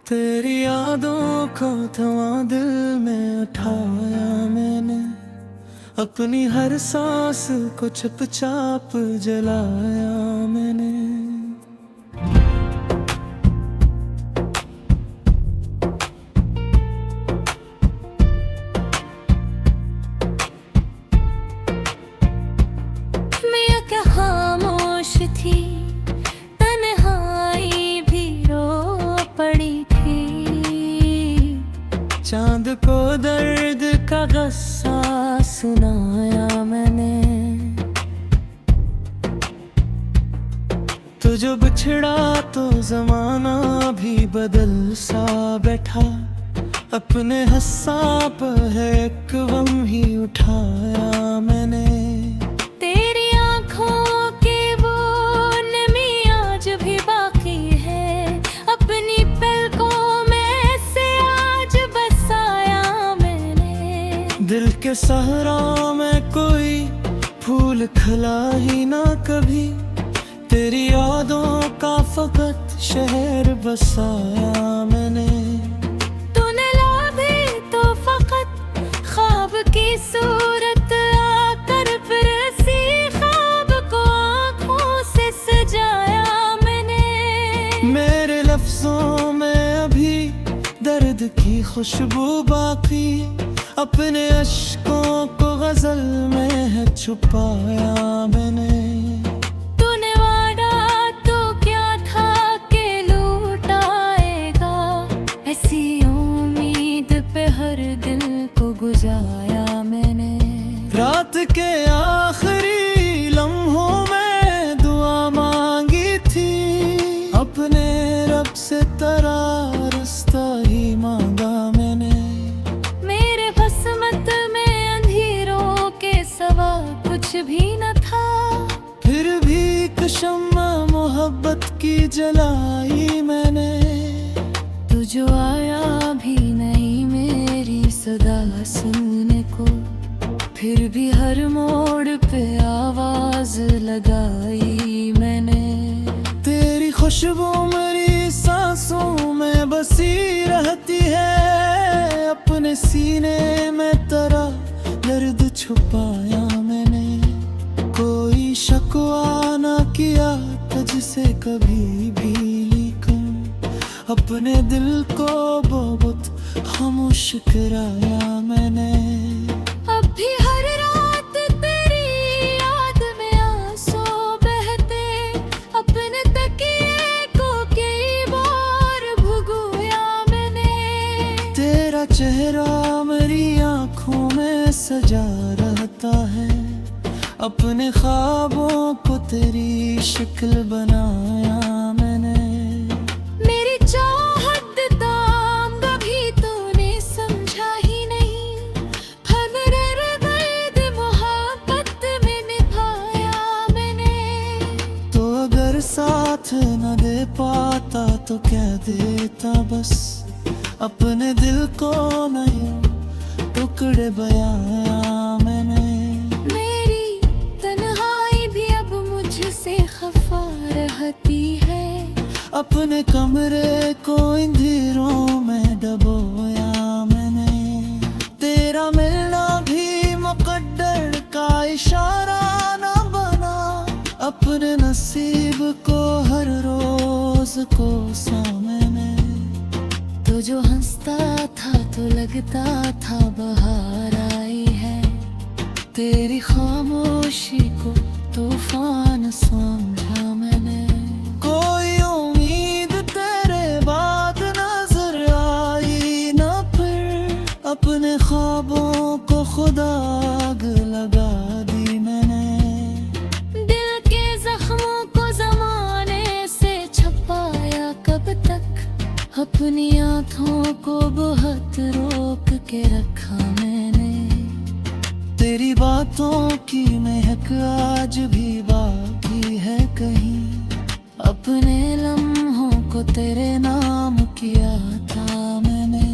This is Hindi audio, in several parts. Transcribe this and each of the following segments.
तेरी यादों को थमा दिल में उठाया मैंने, अपनी हर सांस को चुपचाप जलाया मैंने। मैं क्या खामोश थी, तन्हाई भी रो पड़ी थी। चांद को दर्द का गस्सा सुनाया मैंने, तो जो बिछड़ा तो जमाना भी बदल सा बैठा। अपने हसाप है एक गम ही उठाया मैंने। तेरी आँखों के वो नमी आज भी बाकी है, अपनी पलकों में से आज बसाया मैंने। दिल के सहरा में कोई फूल खिला ही ना कभी, तेरी यादों का फकत शहर बसाया मैंने। तूने लाभी तो फकत ख्वाब की सूरत आकर फिर इसी ख्वाब को आँखों से सजाया मैंने। मेरे लफ्जों में अभी दर्द की खुशबू बाकी, अपने अश्कों को गजल में है छुपाया मैंने। तूने वादा तो क्या था कि लौटाएगा, ऐसी उम्मीद पे हर दिल को गुजारा मैंने। रात के आखिरी लम्हों में दुआ मांगी थी, अपने रब से तेरा रास्ता ही मांगा मैंने। मेरे बसमत में अंधेरों के सवा कुछ भी न था, फिर भी एक शम्मा मोहब्बत की जलाई मैंने। तू जो आया भी नहीं मेरी सदा सुनने को, फिर भी हर मोड़ पे आवाज लगाई मैंने। तेरी खुशबू मेरी सांसों में बसी रहती है, अपने सीने में तेरा दर्द छुपाया मैंने। कोई शकवा ना किया तुझसे कभी भी, लेकिन अपने दिल को बहुत खामोश कराया मैंने। अब भी हर रात तेरी याद में आंसू बहते, अपने तकिए को कई बार भुगोया मैंने। तेरा चेहरा मेरी आँखों में सजा रहता है, अपने ख्वाबों को तेरी शक्ल बनाया मैंने। मेरी चाहत दाम कभी तूने समझा ही नहीं, हमरे दर्द मोहब्बत में निभाया मैंने। तो अगर साथ न दे पाता तो कह देता बस, अपने दिल को नहीं टुकड़े बयाया मैंने। मेरी तन्हाई भी अब मुझसे खफा रहती है, अपने कमरे को अंधेरों में डबोया मैंने। तेरा मिलना भी मुकद्दर का इशारा न बना, अपने नसीब को हर रोज कोसा मैंने। तो जो हंसता था तो लगता था बाहर आई है, तेरी खामोशी को तूफान समझा मैंने। कोई उम्मीद तेरे बाद नजर आई ना, फिर अपने ख्वाबों को खुदा आग लगा दी मैंने। दिल के जख्मों को जमाने से छुपाया कब तक, अपनी आँखों को बहुत रोक के रखा मैंने। तेरी बातों की महक आज भी बाकी है कहीं, अपने लम्हों को तेरे नाम किया था मैंने।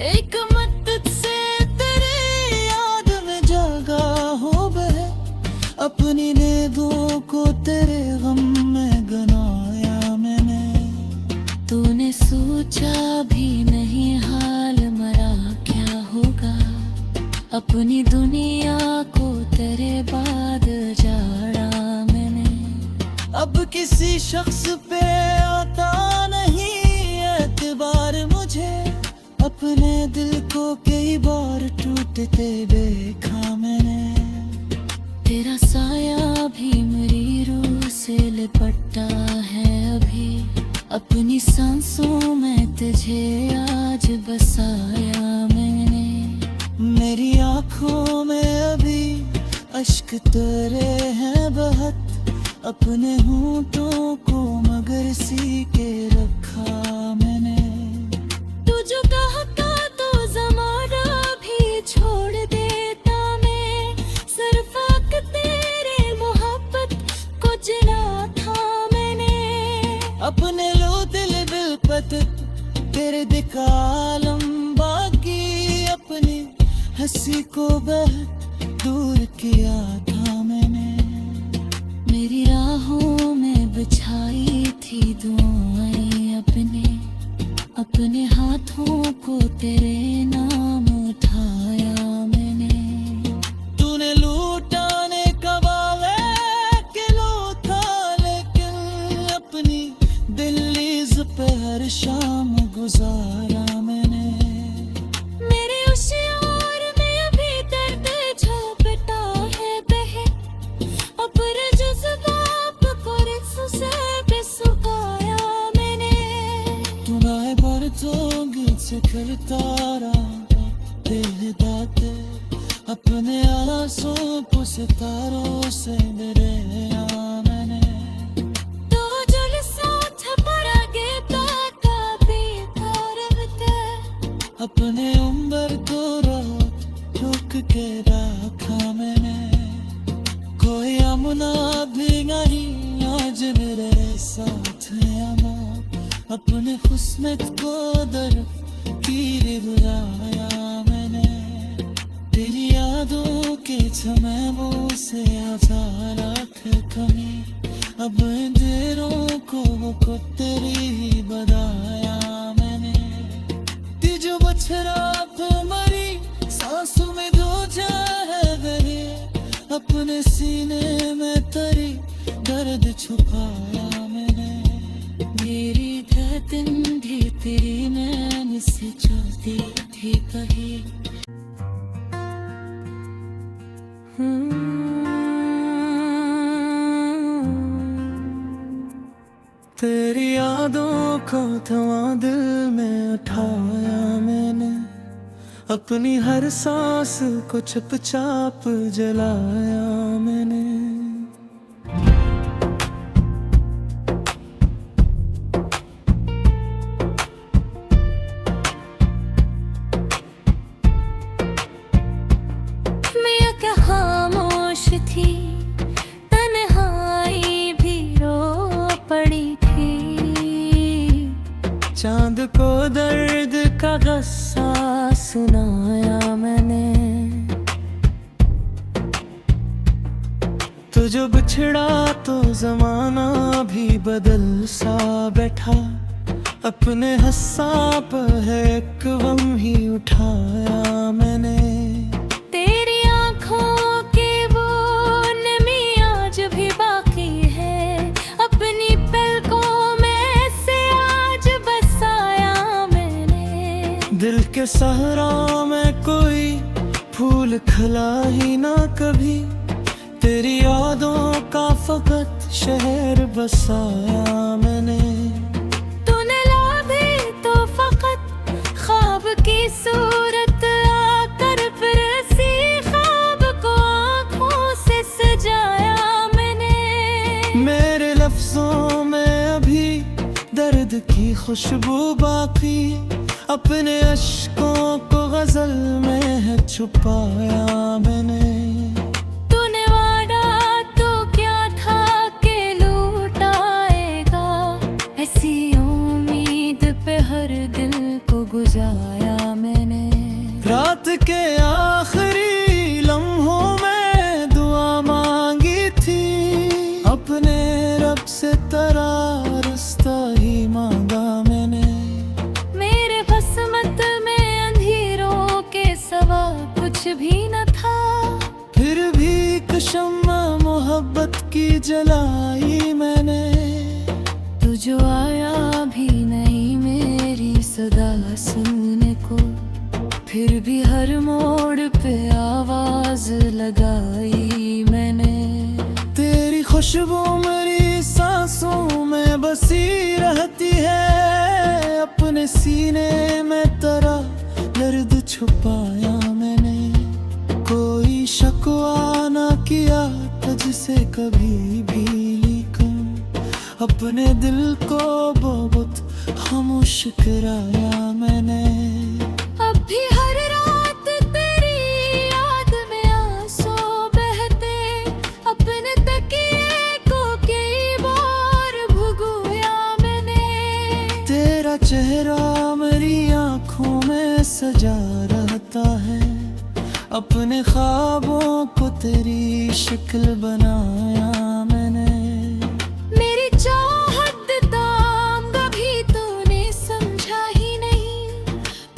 एक मदद से तेरी याद में जगा हो बह, अपनी नींदों को तेरे बाद जाड़ा मैंने। अब किसी शख्स पे आता नहीं एतबार मुझे, अपने दिल को कई बार टूटते देखा मैंने। तेरा साया भी मेरी रूह से लिपटा है अभी, अपनी सांसों में तुझे आज बसाया मैंने। मेरी आँखों में अभी अश्क तेरे हैं बहत, अपने होंठों को मगर सी के रखा मैंने। तू जो कहता तो ज़माना भी छोड़ देता मैं, सिर्फ हक तेरे मोहब्बत को जना था मैंने। अपने लो दिल बिलपत तेरे दिकालम बाकी, अपनी हंसी को बहुत दूर किया था मैंने। मेरी राहों में बिछाई थी दुआएं अपने हाथों को तेरे नाम उठाया मैंने। तूने लूटाने का वाले के लो था, लेकिन अपनी दिल्लीज पे हर शाम गुजारा मैंने। मेरे होशियार में अभी दर्द झपटा है बहे, अपने जज्बात को रिश्तों से बेसुकाया मैंने। तुम्हारे पर तो गिल से करता रहा तेरे दाते, अपने आंसू को सितारों से मेरे मैंने। तो जल साथ परागे ताका बेतारवते, अपने उम्र को रात रुक के रखा मैंने। कोई अमना भी नहीं आज मेरे साथ है अमा, अपने खुस्मत को दर तीर बुलाया मैंने। तेरी यादों के छमें से आजारा कमी, अब इन देरों को वो तेरी ही बधाया मैंने। ती जो बछड़ा पे मरी सांसों में धो जाए दरे, अपने सीने में तरी दर्द छुपाया मैंने। मेरी धड़कन भी तेरी नैन से चलती थी कहीं। तेरी यादों को थमा दिल में उठाया मैंने, अपनी हर सांस को चुपचाप जलाया मैंने। मैं क्या खामोश थी, तन्हाई भी रो पड़ी थी। चांद को दर्द का गस्सा सुनाया मैंने। तो जो बिछड़ा तो जमाना भी बदल सा बैठा, अपने हस्साब है एक गम ही उठाया मैंने। तेरी आँखों के वो नमी आज भी बाकी है, अपनी पलकों में से आज बसाया मैंने। दिल के सहरा में कोई फूल खिला ही ना कभी, तेरी यादों का फकत शहर बसाया मैंने। तूने ला भी तो फकत ख्वाब की सूरत आकर, फिर इसी ख्वाब को आँखों से सजाया मैंने। मेरे लफ्जों में अभी दर्द की खुशबू बाकी, अपने अश्कों को गजल में है छुपाया मैंने। तूने वादा तो क्या था कि लौटाएगा, ऐसी उम्मीद पे हर दिल को गुजारा मैंने। रात के आखिरी लम्हों में दुआ मांगी थी, अपने रब से तेरा रास्ता ही मांगा मैंने। मेरे किस्मत में अंधेरों के सवा कुछ भी न था, फिर शम्मा मोहब्बत की जलाई मैंने। तू जो आया भी नहीं मेरी सदा सुनने को, फिर भी हर मोड़ पे आवाज लगाई मैंने। तेरी खुशबू मेरी सांसों में बसी रहती है, अपने सीने में तेरा दर्द छुपाया मैंने। कोई शकवा ना किया तुझसे कभी भी, लेकिन अपने दिल को बहुत खामोश कराया मैंने। अब भी हर रात तेरी याद में आंसू बहते, अपने तकिए को कई बार भुगोया मैंने। तेरा चेहरा मेरी आंखों में सजा रहता है, अपने ख्वाबों को तेरी शक्ल बनाया मैंने। मेरी चाहत दाम कभी तूने समझा ही नहीं,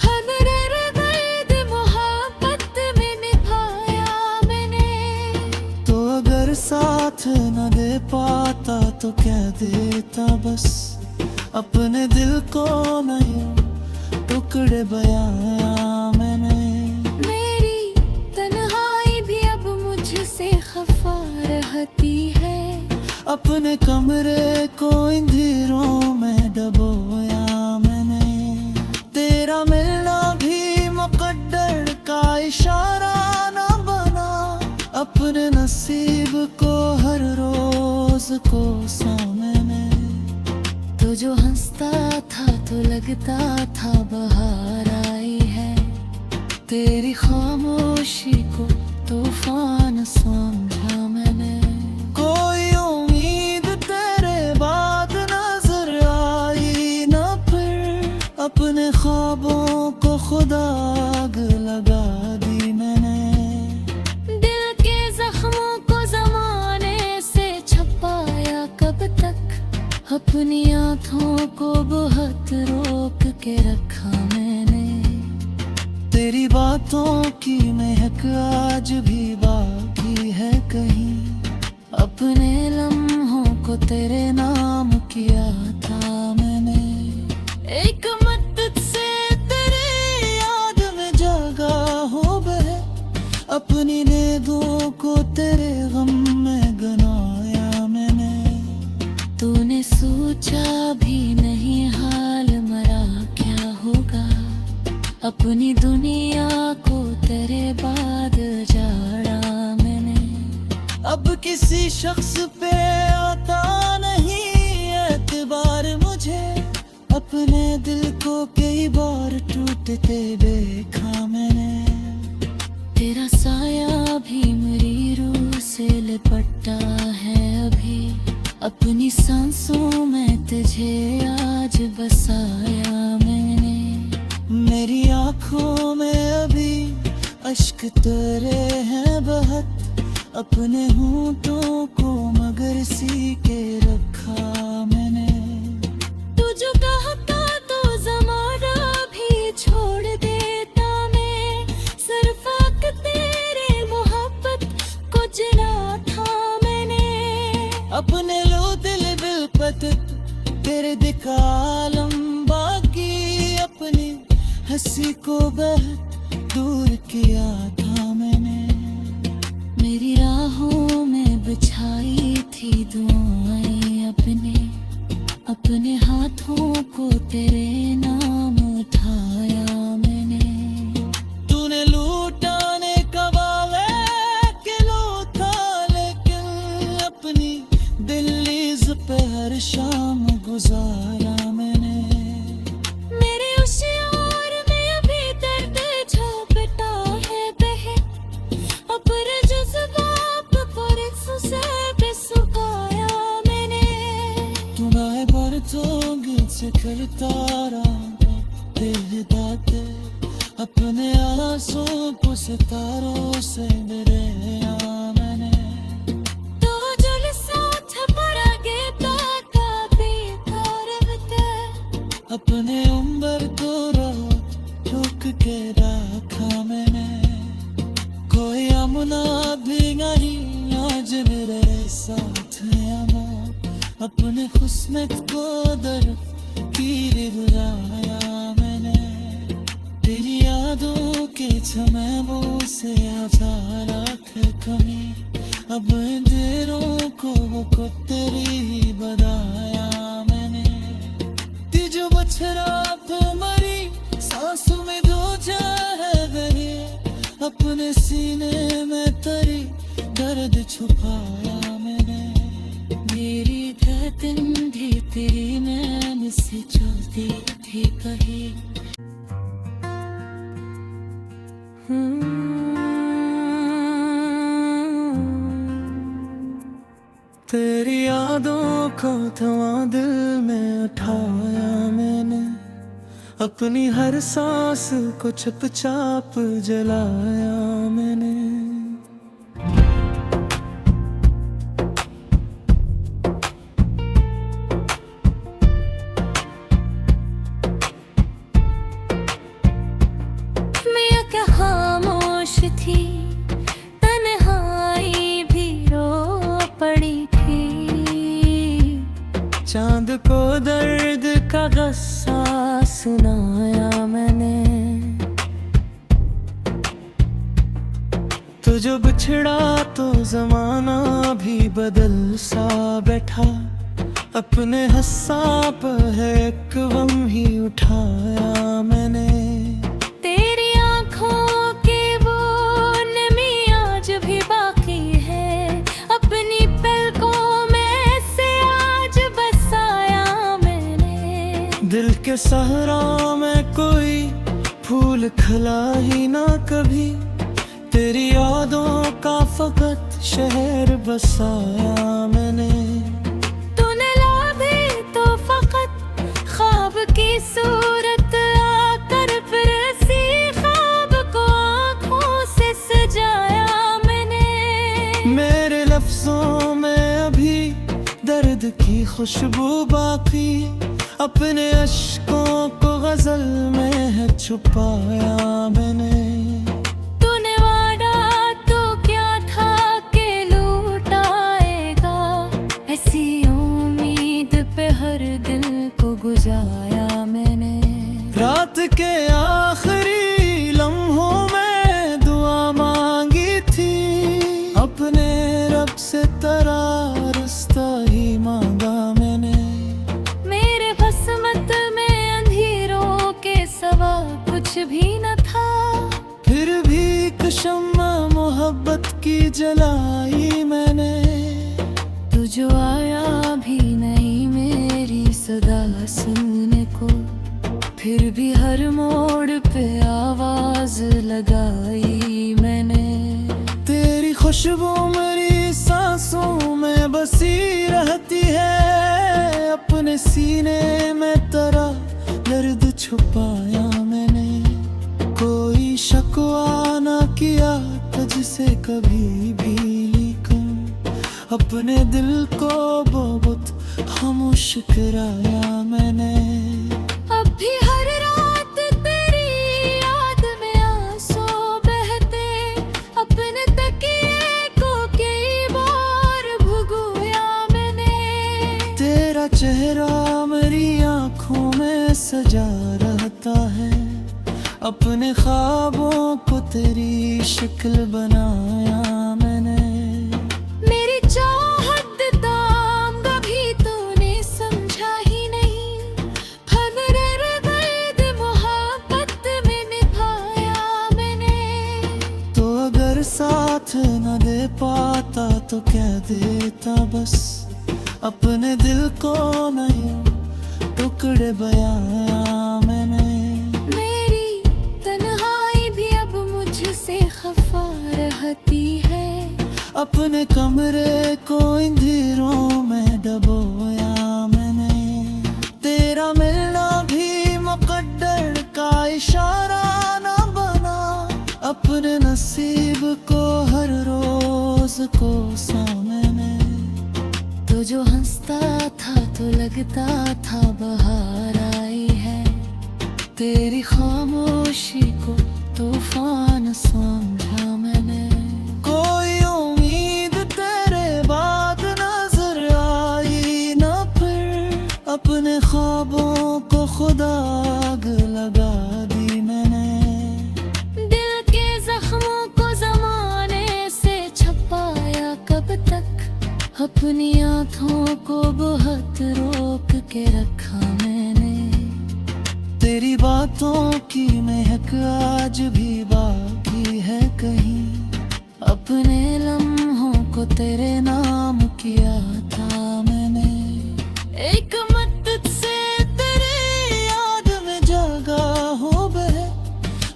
फन दर्द मोहब्बत में निभाया मैंने। तो अगर साथ न दे पाता तो कह देता बस, अपने दिल को नहीं टुकड़े बयाया मैंने। मेरी तन्हाई भी अब मुझसे खफा रहती है, अपने कमरे को अंधेरों में डबोया मैंने। तेरा मिलना भी मुकद्दर का इशारा न बना, अपने नसीब को हर रोज कोसा मैंने। तो जो हंसता था तो लगता था बाहर आई है, तेरी खामोशी को तूफान समझा मैंने। कोई उम्मीद तेरे बाद नजर आई न, फिर अपने ख्वाबों को खुदा आग लगा दी मैंने। दिल के जख्मों को जमाने से छुपाया कब तक, अपनी आँखों को बहुत रोक के रखा मैंने। तेरी बातों की महक आज भी बाकी है कहीं, अपने लम्हों को तेरे नाम किया था मैंने। एक मदद से तेरे याद में जागा हो बहे, अपनी नींदों को तेरे गम में गनाया मैंने। तूने सोचा भी नहीं हाल मरा क्या होगा, अपनी दुनिया को तेरे बाद जाड़ा मैंने। अब किसी शख्स पे आता नहीं एतबार मुझे, अपने दिल को कई बार टूटते देखा मैंने। तेरा साया भी मेरी रूह से लिपटा है अभी, अपनी सांसों में तुझे आज बसाया मैंने। मेरी आँखों में अभी अश्क तेरे हैं बहत, अपने होंठों को मगर सी के रखा मैंने। तू जो कहता तो ज़माना भी छोड़ देता मैं, सिर्फ हक तेरे मोहब्बत को जना था मैंने। अपने लो दिल बिलपत तेरे दिखालम बाकी, अपनी हंसी को बहुत दूर किया था मैंने। मेरी राहों में बिछाई थी दुआएं अपने, अपने हाथों को तेरे नाम उठाया मैंने। तूने लूटाने का वाले के लूटा, लेकिन अपनी दिल्लीज पे हर शाम गुजारा मैंने। मेरे होशियार में अभी दर्द झपटा है बहे, अपने जज्बात पर से बेसुकाया मैंने। तुम्हारे पर तो गिल से करता रहा तेरे दाते, अपने आंसू को सितारों से मेरे मैंने। तो जल साथ पड़ा के ताका भी करते, अपने उम्र को रोक के रखा मैंने। कोई अमना भी नहीं अपने हुस्न को दर्द तीर बुलाया मैंने, तेरी यादों के छमेबों से आजारा थे कमी, अब इन दिलों को वो तेरी ही बधाया मैंने। ती जो बछड़ा पे मरी सांसों में दो है गए, अपने सीने में तरी दर्द छुपाया मैंने। मेरी धड़कन भी तेरी नैन से चलती थी कहीं। तेरी यादों को थमा दिल में उठाया मैंने, अपनी हर सांस को चुपचाप जलाया मैंने। मैं क्या खामोश थी, तन्हाई भी रो पड़ी थी, चांद को दर्द का गस्सा सुनाया मैंने। तो जो बिछड़ा तो जमाना भी बदल सा बैठा, अपने हस्साब है एक गम ही उठाया मैंने। तेरी आँखों के वो नमी आज भी बाकी है, अपनी पलकों में से आज बसाया मैंने। दिल के सहरा में कोई फूल खिला ही ना कभी, तेरी यादों का फकत शहर बसाया मैंने। तूने ला दी तो फकत ख्वाब की सूरत आकर, फिर इसी ख्वाब को आँखों से सजाया मैंने। मेरे लफ्जों में अभी दर्द की खुशबू बाकी, अपने अश्कों को गजल में है छुपाया मैंने। तूने वादा तो क्या था कि लूट आएगा, ऐसी उम्मीद पे हर दिल को गुजारा मैंने। रात के आखिरी लम्हों में दुआ मांगी थी, अपने रब से तेरा रास्ता ही मांगा मैंने। मेरे बसमत में अंधेरों के सवा कुछ भी न था, फिर भी एक शम्मा मोहब्बत की जलाई मैंने। तू जो आया भी नहीं मेरी सदा सुनने को, फिर भी हर मोड़ पे आवाज लगाई मैंने। तेरी खुशबू मेरी सांसों में बसी रहती है, अपने सीने में तेरा दर्द छुपाया मैंने। कोई शकवा ना किया तुझसे कभी भी, लेकिन अपने दिल को बहुत खामोश कराया मैंने। अब भी हर रात तेरी याद में आंसू बहते, अपने तकिए को कई बार भुगोया मैंने। तेरा चेहरा मेरी आंखों में सजा रहता है, अपने ख्वाबों को तेरी शक्ल बनाया मैंने। मेरी चाहत दाम कभी तूने समझा ही नहीं, फगरे दर्द मोहब्बत में निभाया मैंने। तो अगर साथ न दे पाता तो कह देता बस, अपने दिल को नहीं टुकड़े बयाया मैंने। मेरी तन्हाई भी अब मुझसे खफा रहती है, अपने कमरे को अंधेरों में डबोया मैंने। तेरा मिलना भी मुकद्दर का इशारा न बना, अपने नसीब को हर रोज कोसा मैंने। तो जो हंसता था तो लगता था बाहर आई है, तेरी खामोशी को तूफान समझा मैंने। कोई उम्मीद तेरे बाद नजर आई ना अपनी आंखों को बहुत रोक के रखा मैंने। तेरी बातों की महक आज भी बाकी है कहीं। अपने लम्हों को तेरे नाम किया था मैंने। एक मदद से तेरे याद में जागा हो बहे।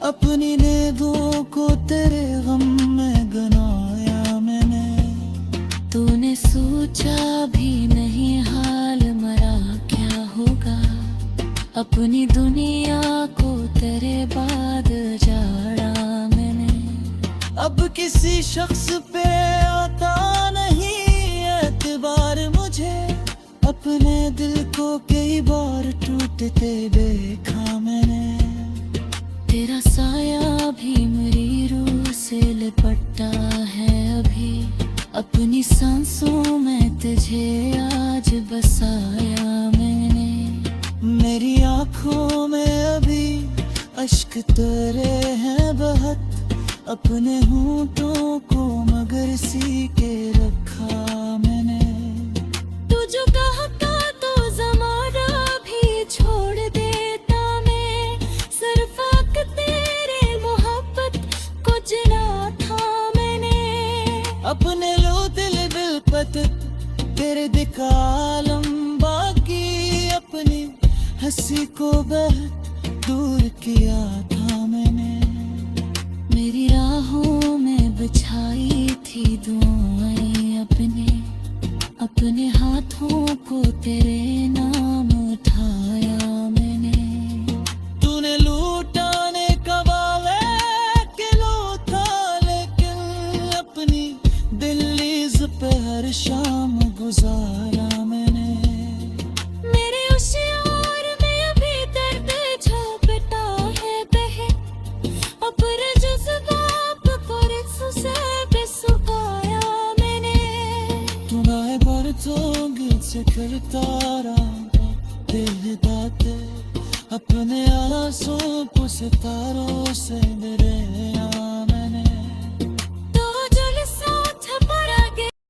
अपनी नींदों को तेरे गम में गनाया मैंने। तूने सोचा भी नहीं हाल मरा क्या होगा। अपनी दुनिया को तेरे बाद जाड़ा मैंने। अब किसी शख्स पे आता नहीं एतबार मुझे। अपने दिल को कई बार टूटते देखा मैंने। तेरा साया भी मेरी रूह से लिपटा है अभी। अपनी सांसों में तुझे आज बसाया मैंने। मेरी आंखों में अभी अश्क तेरे हैं बहत। अपने होंठों को मगर सी के रखा मैंने। तू जो कहता तो ज़माना भी छोड़ देता मैं। सिर्फ हक तेरे मोहब्बत को जना था मैंने। अपने लो दिल बिलपत तेरे दिखालम बाकी। अपनी हंसी को बहुत दूर किया था मैंने। मेरी राहों में बिछाई थी दुआएं अपने। अपने हाथों को तेरे नाम उठाया मैंने। तूने लूटाने का वाले किलो था लेकिन अपनी दिल्लीज पे हर शाम गुजारा मैंने। मेरे होशियार में अभी दर्द झपटा है बहे। अपने जज्बात को रिक्स से बेसुकाया मैंने। तुम्हारे पर तो गिल से करता रहा दिल बातें। अपने आंसू को सितारों से मेरे